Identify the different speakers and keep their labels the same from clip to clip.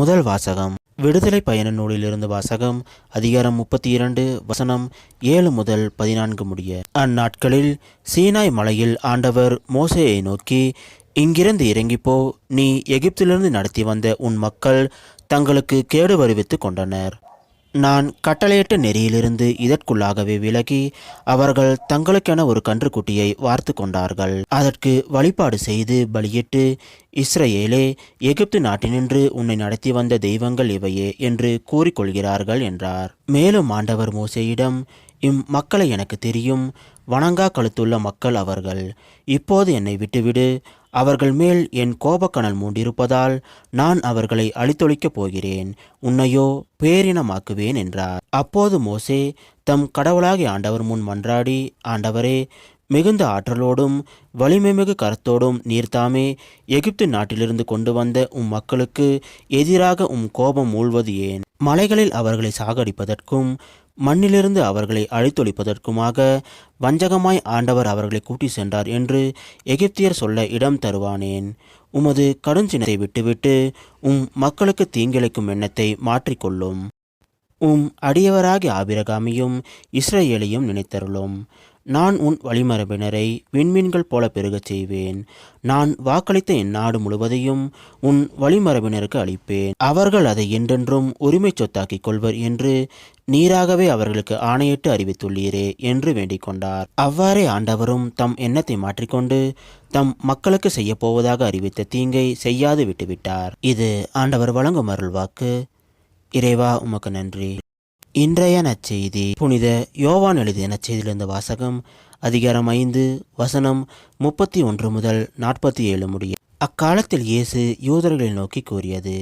Speaker 1: முதல் வாசகம் விடுதலை பயண நூலிலிருந்து வாசகம். அதிகாரம் 32 வசனம் 7 முதல் 14 முடிய. அந்நாட்களில் சீனாய் மலையில் ஆண்டவர் மோசேயை நோக்கி, இங்கிருந்து இறங்கிப்போ, நீ எகிப்திலிருந்து நடத்தி வந்த உன் மக்கள் தங்களுக்கு கேடு வருவித்து கொண்டனர். நான் கட்டளையிட்ட நெறியிலிருந்து இதற்குள்ளாகவே விலகி அவர்கள் தங்களுக்கென ஒரு கன்றுக்குட்டியை வார்த்து கொண்டார்கள். அதற்கு வழிபாடு செய்து பலியிட்டு, இஸ்ரவேலே, எகிப்து நாட்டினின்று உன்னை நடத்தி வந்த தெய்வங்கள் இவையே என்று கூறிக்கொள்கிறார்கள் என்றார். மேலும் ஆண்டவர் மோசேயிடம், மக்களை எனக்கு தெரியும், வணங்கா கழுத்துள்ள மக்கள் அவர்கள். இப்போது என்னை விட்டுவிடு. அவர்கள் மேல் என் கோபக்கனல் மூண்டிருப்பதால் நான் அவர்களை அழித்தொழிக்கப் போகிறேன். உன்னையோ பேரினமாக்குவேன் என்றார். அப்போது மோசே தம் கடவுளாகிய ஆண்டவர் முன் மன்றாடி, ஆண்டவரே, மிகுந்த ஆற்றலோடும் வலிமைமிகு கரத்தோடும் நீர்தாமே எகிப்து நாட்டிலிருந்து கொண்டு வந்த மக்களுக்கு எதிராக கோபம் மூழ்வது ஏன்? மலைகளில் அவர்களை சாகடிப்பதற்கும் மண்ணிலிருந்து அவர்களை அழித்தொழிப்பதற்குமாக வஞ்சகமாய் ஆண்டவர் அவர்களை கூட்டி சென்றார் என்று எகிப்தியர் சொல்ல இடம் தருவானேன்? உமது கடுஞ்சினத்தை விட்டுவிட்டு மக்களுக்கு தீங்கிழைக்கும் எண்ணத்தை மாற்றிக்கொள்ளும். அடியவராகிய ஆபிரகாமையும் இஸ்ரவேலையும் நினைத்தருளும். நான் உன் வழிமரபினரை விண்மீன்கள் போல பெருகச் செய்வேன். நான் வாக்களித்த என் நாடு முழுவதையும் உன் வழிமரபினருக்கு அளிப்பேன். அவர்கள் அதை என்றென்றும் உரிமை சொத்தாக்கிக் கொள்வர் என்று நீராகவே அவர்களுக்கு ஆணையிட்டு அறிவித்துள்ளீரே என்று வேண்டிக் கொண்டார். அவ்வாறே ஆண்டவரும் தம் எண்ணத்தை மாற்றிக்கொண்டு தம் மக்களுக்கு செய்யப்போவதாக அறிவித்த தீங்கை செய்யாது விட்டுவிட்டார். இது ஆண்டவர் வழங்கும் அருள்வாக்கு. இறைவா, உமக்கு நன்றி. இன்றைய நற்செய்தி புனித யோவான் எழுதிய நற்செய்தியிலிருந்து வாசகம். அதிகாரம் 5 வசனம் 31 முதல் 47 முடிய. அக்காலத்தில் இயேசு யூதர்களை நோக்கி கூறியது,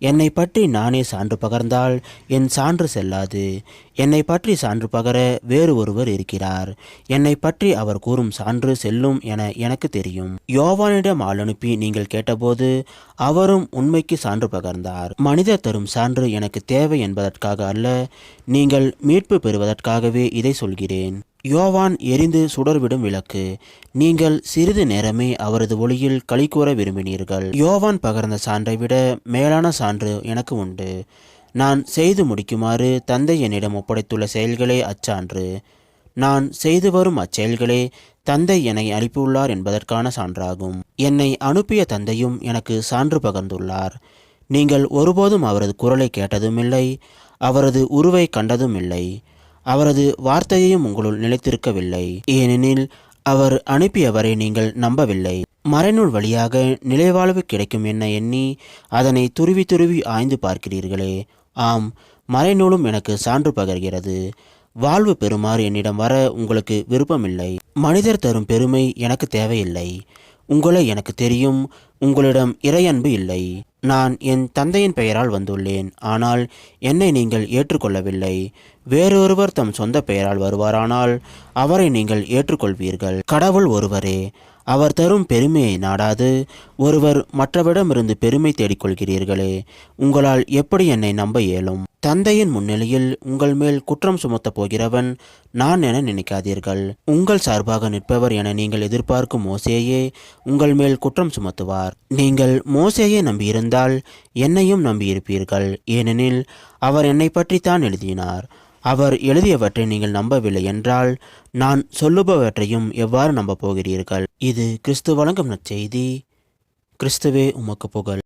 Speaker 1: என்னை பற்றி நானே சான்று பகர்ந்தால் என் சான்று செல்லாது. என்னை பற்றி சான்று பகர வேறு ஒருவர் இருக்கிறார். என்னை பற்றி அவர் கூறும் சான்று செல்லும் என எனக்கு தெரியும். யோவானிடம் ஆள் அனுப்பி நீங்கள் கேட்டபோது அவரும் உண்மைக்கு சான்று பகர்ந்தார். மனிதர் தரும் சான்று எனக்கு தேவை என்பதற்காக அல்ல, நீங்கள் மீட்பு பெறுவதற்காகவே இதை சொல்கிறேன். யோவான் எரிந்து சுடர்விடும் விளக்கு. நீங்கள் சிறிது நேரமே அவரது ஒளியில் களி கூற விரும்பினீர்கள். யோவான் பகர்ந்த சான்றை விட மேலான சான்று எனக்கு உண்டு. நான் செய்து முடிக்குமாறு தந்தை என்னிடம் ஒப்படைத்துள்ள செயல்களே அச்சான்று. நான் செய்து வரும் அச்செயல்களே தந்தை என்னை அனுப்பியுள்ளார் என்பதற்கான சான்றாகும். என்னை அனுப்பிய தந்தையும் எனக்கு சான்று பகர்ந்துள்ளார். நீங்கள் ஒருபோதும் அவரது குரலை கேட்டதும் இல்லை, அவரது உருவை கண்டதும் இல்லை. அவரது வார்த்தையையும் உங்களுள் நிலைத்திருக்கவில்லை, ஏனெனில் அவர் அனுப்பியவரை நீங்கள் நம்பவில்லை. மறைநூல் வழியாக நிலைவாழ்வு கிடைக்கும் என்ன எண்ணி அதனை துருவி துருவி ஆய்ந்து பார்க்கிறீர்களே. ஆம், மறைநூலும் எனக்கு சான்று பகர்கிறது. வாழ்வு பெறுமாறு என்னிடம் வர உங்களுக்கு விருப்பமில்லை. மனிதர் தரும் பெருமை எனக்கு தேவையில்லை. உங்களை எனக்கு தெரியும், உங்களிடம் இறையன்பு இல்லை. நான் என் தந்தையின் பெயரால் வந்துள்ளேன், ஆனால் என்னை நீங்கள் ஏற்றுக்கொள்ளவில்லை. வேறொருவர் தம் சொந்த பெயரால் வருவாரானால் அவரை நீங்கள் ஏற்றுக்கொள்வீர்கள். கடவுள் ஒருவரே. அவர் தரும் பெருமையை நாடாது ஒருவர் மற்றவரிடமிருந்து பெருமை தேடிக்கொள்கிறீர்களே. உங்களால் எப்படி என்னை நம்ப இயலும்? தந்தையின் முன்னிலையில் உங்கள் மேல் குற்றம் சுமத்தப் போகிறவன் நான் என நினைக்காதீர்கள். உங்கள் சார்பாக நிற்பவர் என நீங்கள் எதிர்பார்க்கும் மோசேயே உங்கள் மேல் குற்றம் சுமத்துவார். நீங்கள் மோசேயை நம்பியிருந்தால் என்னையும் நம்பியிருப்பீர்கள், ஏனெனில் அவர் என்னை பற்றித்தான் எழுதினார். அவர் எழுதியவற்றை நீங்கள் நம்பவில்லை என்றால் நான் சொல்லுபவற்றையும் எவ்வாறு நம்பப் போகிறீர்கள்? இது கிறிஸ்து வழங்கும் நற்செய்தி. கிறிஸ்துவே உமக்கு புகழ்.